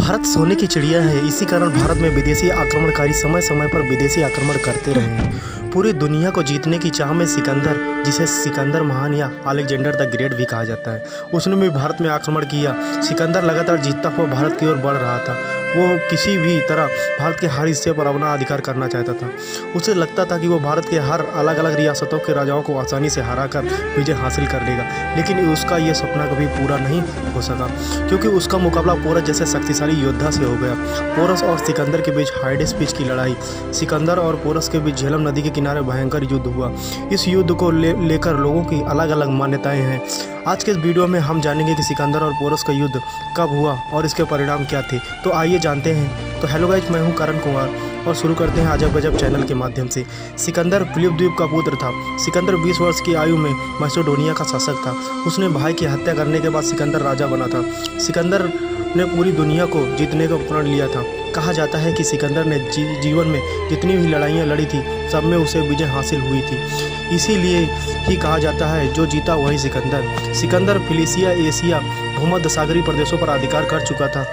भारत सोने की चिड़िया है। इसी कारण भारत में विदेशी आक्रमणकारी समय समय पर विदेशी आक्रमण करते रहे हैं। पूरी दुनिया को जीतने की चाह में सिकंदर, जिसे सिकंदर महान या अलेक्जेंडर द ग्रेट भी कहा जाता है, उसने भी भारत में आक्रमण किया। सिकंदर लगातार जीतता हुआ भारत की ओर बढ़ रहा था। वो किसी भी तरह भारत के हर हिस्से पर अपना अधिकार करना चाहता था। उसे लगता था कि वो भारत के हर अलग अलग रियासतों के राजाओं को आसानी से हराकर विजय हासिल कर लेगा, लेकिन उसका ये सपना कभी पूरा नहीं हो सका, क्योंकि उसका मुकाबला पोरस जैसे शक्तिशाली योद्धा से हो गया। पोरस और सिकंदर के बीच हाइडेस पिच की लड़ाई। सिकंदर और पोरस के बीच झेलम नदी के किनारे भयंकर युद्ध हुआ। इस युद्ध को लेकर लोगों की अलग अलग मान्यताएं हैं। आज के इस वीडियो में हम जानेंगे कि सिकंदर और पोरस का युद्ध कब हुआ और इसके परिणाम क्या थे। तो आइए जानते हैं। तो हेलो गाइज, मैं हूं करण कुमार और शुरू करते हैं अजब गजब चैनल के माध्यम से। सिकंदर फिलिप द्वीप का पुत्र था। सिकंदर 20 वर्ष की आयु में मैसेडोनिया का शासक था। उसने भाई की हत्या करने के बाद सिकंदर राजा बना था। सिकंदर ने पूरी दुनिया को जीतने का प्रण लिया था। कहा जाता है कि सिकंदर ने जीवन में जितनी भी लड़ाइयाँ लड़ी थी, सब में उसे विजय हासिल हुई थी। इसीलिए ही कहा जाता है, जो जीता वही सिकंदर। सिकंदर फिलिसिया, एशिया, भूमध्य सागरीय प्रदेशों पर अधिकार कर चुका था।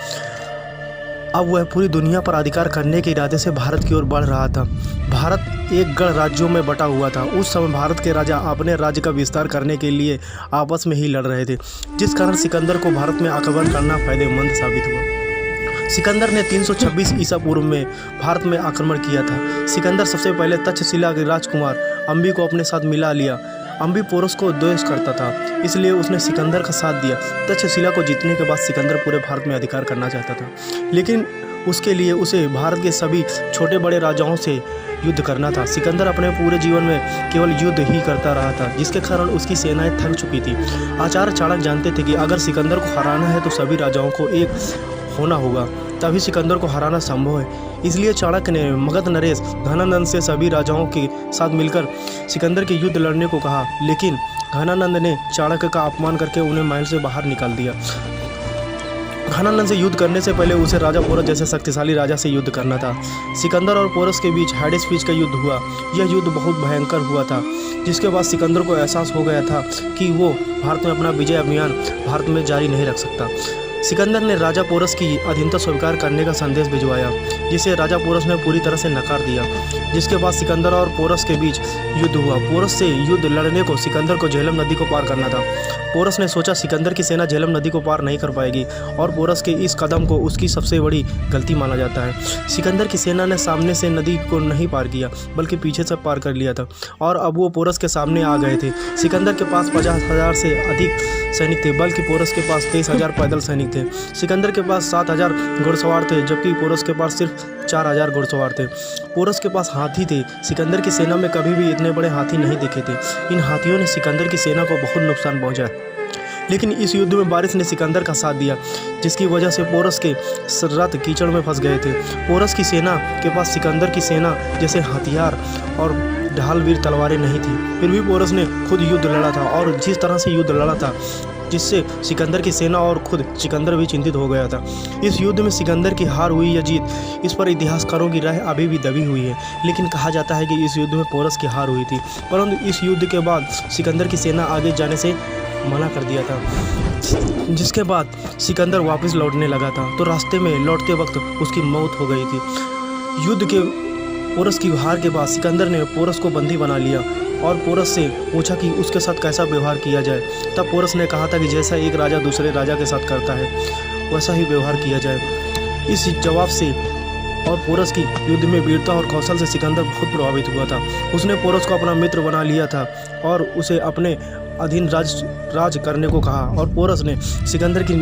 अब वह पूरी दुनिया पर अधिकार करने के इरादे से भारत की ओर बढ़ रहा था। भारत एक गण राज्यों में बटा हुआ था। उस समय भारत के राजा अपने राज्य का विस्तार करने के लिए आपस में ही लड़ रहे थे, जिस कारण सिकंदर को भारत में आक्रमण करना फायदेमंद साबित हुआ। सिकंदर ने 326 ईसा पूर्व में भारत में आक्रमण किया था। सिकंदर सबसे पहले तक्षशिला के राजकुमार अम्बी को अपने साथ मिला लिया। अम्बी पोरस को द्वेष करता था, इसलिए उसने सिकंदर का साथ दिया। तक्षशिला को जीतने के बाद सिकंदर पूरे भारत में अधिकार करना चाहता था, लेकिन उसके लिए उसे भारत के सभी छोटे बड़े राजाओं से युद्ध करना था। सिकंदर अपने पूरे जीवन में केवल युद्ध ही करता रहा था, जिसके कारण उसकी सेनाएं थक चुकी थी। आचार्य चाणक्य जानते थे कि अगर सिकंदर को हराना है तो सभी राजाओं को एक होना होगा, तभी सिकंदर को हराना संभव है। इसलिए चाणक्य ने मगध नरेश घनानंद से सभी राजाओं के साथ मिलकर सिकंदर के युद्ध लड़ने को कहा, लेकिन घनानंद ने चाणक्य का अपमान करके उन्हें महल से बाहर निकाल दिया। घनानंद से युद्ध करने से पहले उसे राजा पोरस जैसे शक्तिशाली राजा से युद्ध करना था। सिकंदर और पोरस के बीच हाइडेस पिच का युद्ध हुआ। यह युद्ध बहुत भयंकर हुआ था, जिसके बाद सिकंदर को एहसास हो गया था कि वो भारत में अपना विजय अभियान भारत में जारी नहीं रख सकता। सिकंदर ने राजा पोरस की अधीनता स्वीकार करने का संदेश भिजवाया, जिसे राजा पोरस ने पूरी तरह से नकार दिया। जिसके बाद सिकंदर और पोरस के बीच युद्ध हुआ। पोरस से युद्ध लड़ने को सिकंदर को झेलम नदी को पार करना था। पोरस ने सोचा सिकंदर की सेना झेलम नदी को पार नहीं कर पाएगी, और पोरस के इस कदम को उसकी सबसे बड़ी गलती माना जाता है। सिकंदर की सेना ने सामने से नदी को नहीं पार किया, बल्कि पीछे से पार कर लिया था, और अब वो पोरस के सामने आ गए थे। सिकंदर के पास 50,000 से अधिक सैनिक थे, बल्कि पोरस के पास 23,000 पैदल सैनिक थे। सिकंदर के पास 7,000 घुड़सवार थे, जबकि पोरस के पास सिर्फ 4,000 घुड़सवार थे। पोरस के पास हाथी थे। सिकंदर की सेना में कभी भी इतने बड़े हाथी नहीं दिखे थे। इन हाथियों ने सिकंदर की सेना को बहुत नुकसान पहुंचाया, लेकिन इस युद्ध में बारिश ने सिकंदर का साथ दिया, जिसकी वजह से पोरस के रथ कीचड़ में फंस गए थे। पोरस की सेना के पास सिकंदर की सेना जैसे हथियार और ढाल वीर तलवारें नहीं थी। फिर भी पोरस ने खुद युद्ध लड़ा था, और जिस तरह से युद्ध लड़ा था, जिससे सिकंदर की सेना और खुद सिकंदर भी चिंतित हो गया था। इस युद्ध में सिकंदर की हार हुई या जीत, इस पर इतिहासकारों की राय अभी भी दबी हुई है, लेकिन कहा जाता है कि इस युद्ध में पोरस की हार हुई थी। परंतु इस युद्ध के बाद सिकंदर की सेना आगे जाने से मना कर दिया था, जिसके बाद सिकंदर वापस लौटने लगा था, तो रास्ते में लौटते वक्त उसकी मौत हो गई थी। युद्ध के पोरस की हार के बाद सिकंदर ने पोरस को बंदी बना लिया और पोरस से पूछा कि उसके साथ कैसा व्यवहार किया जाए। तब पोरस ने कहा था कि जैसा एक राजा दूसरे राजा के साथ करता है, वैसा ही व्यवहार किया जाए। इस जवाब से और पोरस की युद्ध में वीरता और कौशल से सिकंदर बहुत प्रभावित हुआ था। उसने पोरस को अपना मित्र बना लिया था और उसे अपने अधीन राज करने को कहा, और पोरस ने सिकंदर की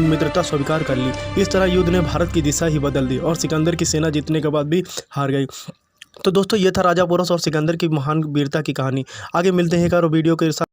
मित्रता स्वीकार कर ली। इस तरह युद्ध ने भारत की दिशा ही बदल दी, और सिकंदर की सेना जीतने के बाद भी हार गई। तो दोस्तों, ये था राजा पोरस और सिकंदर की महान वीरता की कहानी। आगे मिलते हैं एक और वीडियो के साथ।